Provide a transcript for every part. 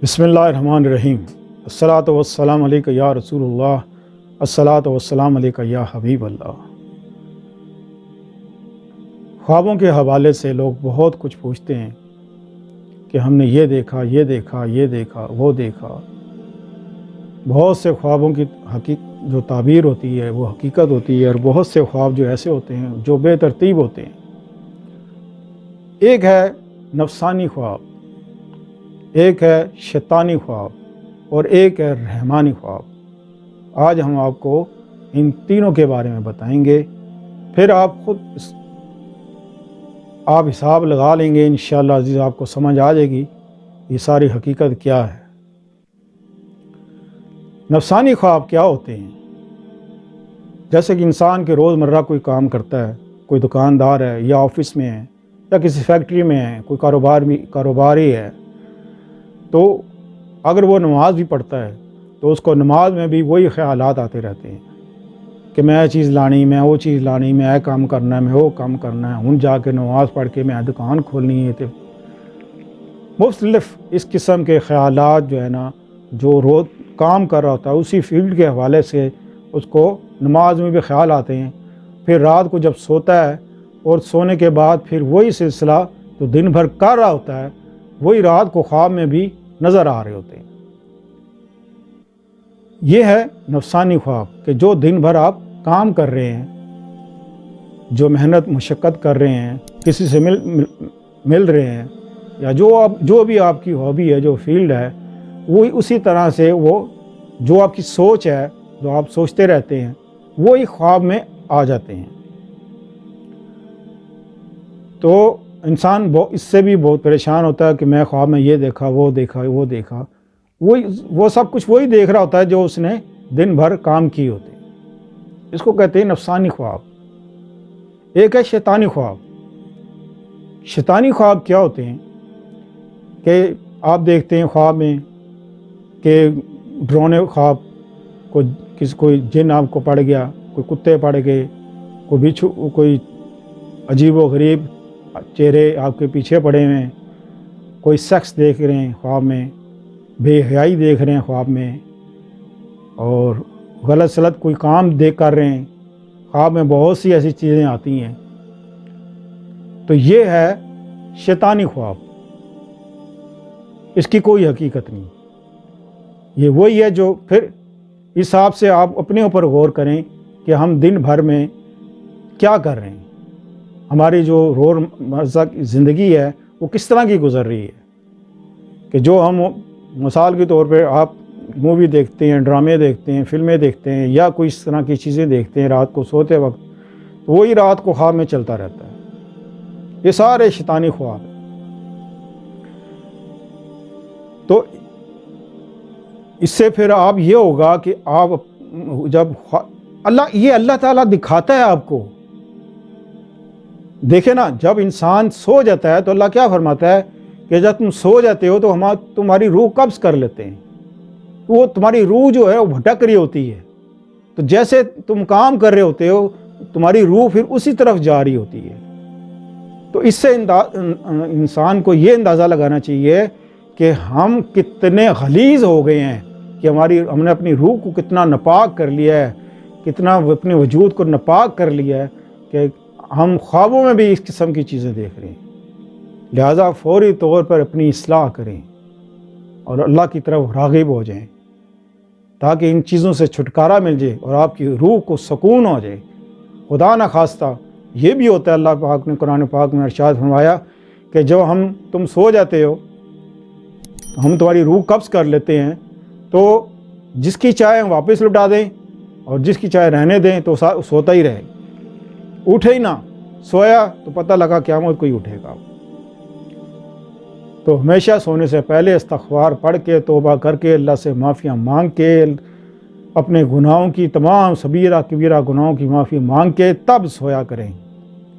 بسم اللہ الرحمن الرحیم۔ الصلاۃ والسلام علیک یا رسول اللہ، الصلاۃ والسلام علیک یا حبیب اللہ۔ خوابوں کے حوالے سے لوگ بہت کچھ پوچھتے ہیں کہ ہم نے یہ دیکھا، یہ دیکھا، یہ دیکھا، وہ دیکھا۔ بہت سے خوابوں کی جو تعبیر ہوتی ہے وہ حقیقت ہوتی ہے، اور بہت سے خواب جو ایسے ہوتے ہیں جو بے ترتیب ہوتے ہیں۔ ایک ہے نفسانی خواب، ایک ہے شیطانی خواب، اور ایک ہے رحمانی خواب۔ آج ہم آپ کو ان تینوں کے بارے میں بتائیں گے، پھر آپ خود حساب لگا لیں گے انشاءاللہ عزیز، آپ کو سمجھ آ جائے گی یہ ساری حقیقت کیا ہے۔ نفسانی خواب کیا ہوتے ہیں؟ جیسے کہ انسان کے روزمرہ کوئی کام کرتا ہے، کوئی دکاندار ہے یا آفس میں ہے یا کسی فیکٹری میں ہے، کوئی کاروباری ہے، تو اگر وہ نماز بھی پڑھتا ہے تو اس کو نماز میں بھی وہی خیالات آتے رہتے ہیں کہ میں یہ چیز لانی، میں وہ چیز لانی، میں یہ کام کرنا ہے، میں وہ کام کرنا ہے، ہن جا کے نماز پڑھ کے میں دکان کھولنی ہے۔ تو مختلف اس قسم کے خیالات جو ہے نا، جو روز کام کر رہا ہوتا ہے اسی فیلڈ کے حوالے سے اس کو نماز میں بھی خیال آتے ہیں۔ پھر رات کو جب سوتا ہے اور سونے کے بعد پھر وہی سلسلہ جو دن بھر کر رہا ہوتا ہے وہی رات کو خواب میں بھی نظر آ رہے ہوتے ہیں۔ یہ ہے نفسانی خواب کہ جو دن بھر آپ کام کر رہے ہیں، جو محنت مشقت کر رہے ہیں، کسی سے مل رہے ہیں، یا جو بھی آپ کی ہابی ہے، جو فیلڈ ہے، وہی اسی طرح سے وہ جو آپ کی سوچ ہے، جو آپ سوچتے رہتے ہیں، وہی خواب میں آ جاتے ہیں۔ تو انسان اس سے بھی بہت پریشان ہوتا ہے کہ میں خواب میں یہ دیکھا، وہ دیکھا، وہ دیکھا، وہ سب کچھ وہی دیکھ رہا ہوتا ہے جو اس نے دن بھر کام کی ہوتے ہیں۔ اس کو کہتے ہیں نفسانی خواب۔ ایک ہے شیطانی خواب۔ شیطانی خواب کیا ہوتے ہیں کہ آپ دیکھتے ہیں خواب میں کہ ڈرونے خواب، کوئی جن آپ کو پڑ گیا، کوئی کتے پڑ گئے، کوئی عجیب و غریب چہرے آپ کے پیچھے پڑے ہوئے ہیں، کوئی شخص دیکھ رہے ہیں خواب میں، بے حیائی دیکھ رہے ہیں خواب میں، اور غلط سلط کوئی کام کر رہے ہیں۔ خواب میں بہت سی ایسی چیزیں آتی ہیں۔ تو یہ ہے شیطانی خواب، اس کی کوئی حقیقت نہیں۔ یہ وہی ہے جو پھر اس حساب سے آپ اپنے اوپر غور کریں کہ ہم دن بھر میں کیا کر رہے ہیں، ہماری جو روزمرہ کی زندگی ہے وہ کس طرح کی گزر رہی ہے۔ کہ جو ہم مثال کے طور پہ آپ مووی دیکھتے ہیں، ڈرامے دیکھتے ہیں، فلمیں دیکھتے ہیں، یا کوئی اس طرح کی چیزیں دیکھتے ہیں رات کو سوتے وقت، تو وہی رات کو خواب میں چلتا رہتا ہے۔ یہ سارے شیطانی خواب ہیں۔ تو اس سے پھر آپ یہ ہوگا کہ آپ جب اللہ تعالیٰ دکھاتا ہے آپ کو، دیکھیں نا، جب انسان سو جاتا ہے تو اللہ کیا فرماتا ہے کہ جب تم سو جاتے ہو تو تمہاری روح قبض کر لیتے ہیں۔ وہ تمہاری روح جو ہے وہ بھٹک رہی ہوتی ہے، تو جیسے تم کام کر رہے ہوتے ہو تمہاری روح پھر اسی طرف جا رہی ہوتی ہے۔ تو اس سے انسان کو یہ اندازہ لگانا چاہیے کہ ہم کتنے غلیظ ہو گئے ہیں، کہ ہم نے اپنی روح کو کتنا ناپاک کر لیا ہے، کتنا اپنے وجود کو ناپاک کر لیا ہے کہ ہم خوابوں میں بھی اس قسم کی چیزیں دیکھ رہے ہیں۔ لہٰذا فوری طور پر اپنی اصلاح کریں اور اللہ کی طرف راغب ہو جائیں، تاکہ ان چیزوں سے چھٹکارا مل جائے اور آپ کی روح کو سکون ہو جائے۔ خدا نہ خواستہ یہ بھی ہوتا ہے، اللہ پاک نے قرآن پاک میں ارشاد فرمایا کہ جب تم سو جاتے ہو، ہم تمہاری روح قبض کر لیتے ہیں، تو جس کی چاہے ہم واپس لوٹا دیں اور جس کی چاہے رہنے دیں تو سوتا ہی رہے، اٹھے ہی نہ۔ سویا تو پتہ لگا قیامت کو ہی اٹھے گا۔ تو ہمیشہ سونے سے پہلے استغفار پڑھ کے، توبہ کر کے، اللہ سے معافیاں مانگ کے، اپنے گناہوں کی تمام صغیرہ کبیرہ گناہوں کی معافی مانگ کے تب سویا کریں۔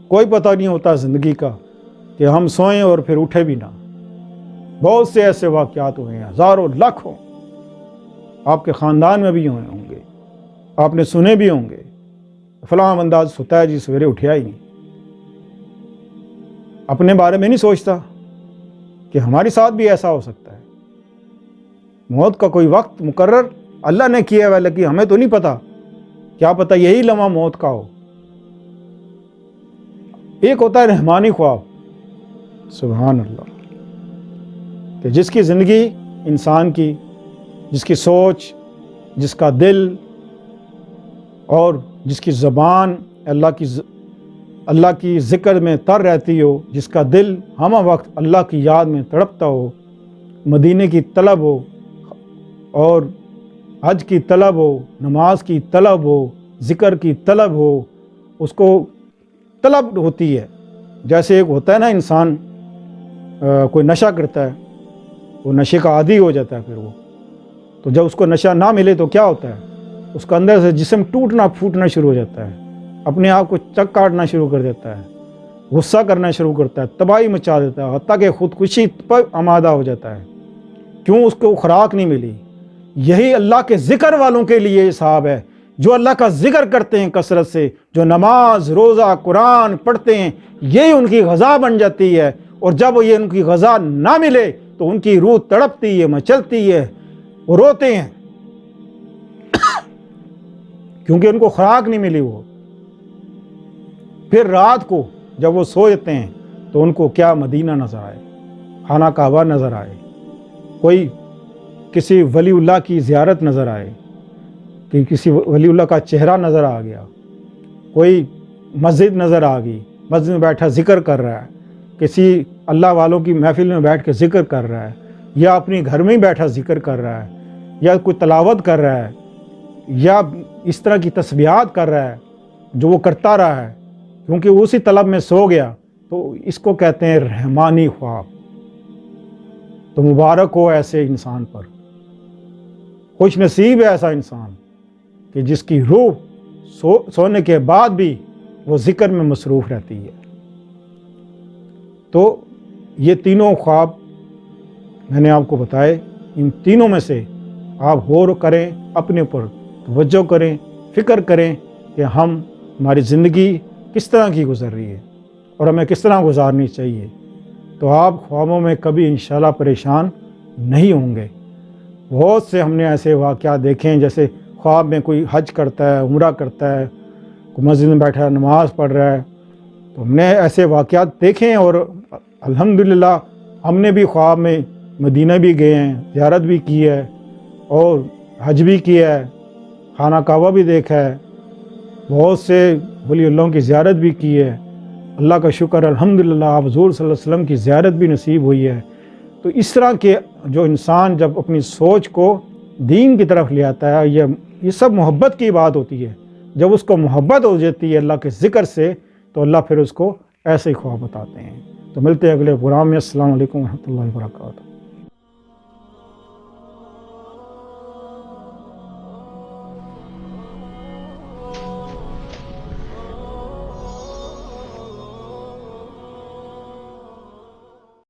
کوئی پتہ نہیں ہوتا زندگی کا کہ ہم سوئیں اور پھر اٹھے بھی نہ۔ بہت سے ایسے واقعات ہوئے ہیں، ہزاروں لاکھوں، آپ کے خاندان میں بھی ہوئے ہوں گے، آپ نے سنے بھی ہوں گے، فلاں بندہ سوتا ہے جی سویرے اٹھیا ہی نہیں۔ اپنے بارے میں نہیں سوچتا کہ ہمارے ساتھ بھی ایسا ہو سکتا ہے۔ موت کا کوئی وقت مقرر اللہ نے کیا ہے، لیکن ہمیں تو نہیں پتہ، کیا پتہ یہی لمحہ موت کا ہو۔ ایک ہوتا ہے رحمانی خواب، سبحان اللہ، کہ جس کی زندگی انسان کی، جس کی سوچ، جس کا دل اور جس کی زبان اللہ کی ذکر میں تر رہتی ہو، جس کا دل ہمہ وقت اللہ کی یاد میں تڑپتا ہو، مدینے کی طلب ہو اور حج کی طلب ہو، نماز کی طلب ہو، ذکر کی طلب ہو، اس کو طلب ہوتی ہے۔ جیسے ایک ہوتا ہے نا انسان کوئی نشہ کرتا ہے، وہ نشے کا عادی ہو جاتا ہے، پھر وہ تو جب اس کو نشہ نہ ملے تو کیا ہوتا ہے، اس کا اندر سے جسم ٹوٹنا پھوٹنا شروع ہو جاتا ہے، اپنے آپ کو چک کاٹنا شروع کر دیتا ہے، غصہ کرنا شروع کرتا ہے، تباہی مچا دیتا ہے، حتیٰ کہ خودکشی پر آمادہ ہو جاتا ہے۔ کیوں؟ اس کو خوراک نہیں ملی۔ یہی اللہ کے ذکر والوں کے لیے حساب ہے، جو اللہ کا ذکر کرتے ہیں کثرت سے، جو نماز روزہ قرآن پڑھتے ہیں، یہی ان کی غذا بن جاتی ہے۔ اور جب یہ ان کی غذا نہ ملے تو ان کی روح تڑپتی ہے، مچلتی ہے، وہ روتے ہیں کیونکہ ان کو خوراک نہیں ملی۔ وہ پھر رات کو جب وہ سوتے ہیں تو ان کو کیا مدینہ نظر آئے، خانہ کعبہ نظر آئے، کوئی کسی ولی اللہ کی زیارت نظر آئے، کہ کسی ولی اللہ کا چہرہ نظر آ گیا، کوئی مسجد نظر آ گئی، مسجد میں بیٹھا ذکر کر رہا ہے، کسی اللہ والوں کی محفل میں بیٹھ کے ذکر کر رہا ہے، یا اپنی گھر میں ہی بیٹھا ذکر کر رہا ہے، یا کوئی تلاوت کر رہا ہے، یا اس طرح کی تسبیحات کر رہا ہے جو وہ کرتا رہا ہے کیونکہ وہ اسی طلب میں سو گیا، تو اس کو کہتے ہیں رحمانی خواب۔ تو مبارک ہو ایسے انسان پر، خوش نصیب ہے ایسا انسان کہ جس کی روح سونے کے بعد بھی وہ ذکر میں مصروف رہتی ہے۔ تو یہ تینوں خواب میں نے آپ کو بتائے، ان تینوں میں سے آپ غور کریں، اپنے اوپر توجہ کریں، فکر کریں کہ ہماری زندگی کس طرح کی گزر رہی ہے اور ہمیں کس طرح گزارنی چاہیے، تو آپ خوابوں میں کبھی انشاءاللہ پریشان نہیں ہوں گے۔ بہت سے ہم نے ایسے واقعات دیکھے ہیں، جیسے خواب میں کوئی حج کرتا ہے، عمرہ کرتا ہے، کوئی مسجد میں بیٹھا نماز پڑھ رہا ہے، تو ہم نے ایسے واقعات دیکھے ہیں، اور الحمدللہ ہم نے بھی خواب میں مدینہ بھی گئے ہیں، زیارت بھی کی ہے، اور حج بھی کیا ہے، خانہ کعبہ بھی دیکھا ہے، بہت سے ولی اللہ کی زیارت بھی کی ہے۔ اللہ کا شکر الحمدللہ آپ حضور صلی اللہ علیہ وسلم کی زیارت بھی نصیب ہوئی ہے۔ تو اس طرح کے جو انسان جب اپنی سوچ کو دین کی طرف لے آتا ہے، یہ سب محبت کی بات ہوتی ہے۔ جب اس کو محبت ہو جاتی ہے اللہ کے ذکر سے، تو اللہ پھر اس کو ایسے ہی خواب بتاتے ہیں۔ تو ملتے ہیں اگلے پروگرام میں۔ السلام علیکم ورحمۃ اللہ وبرکاتہ۔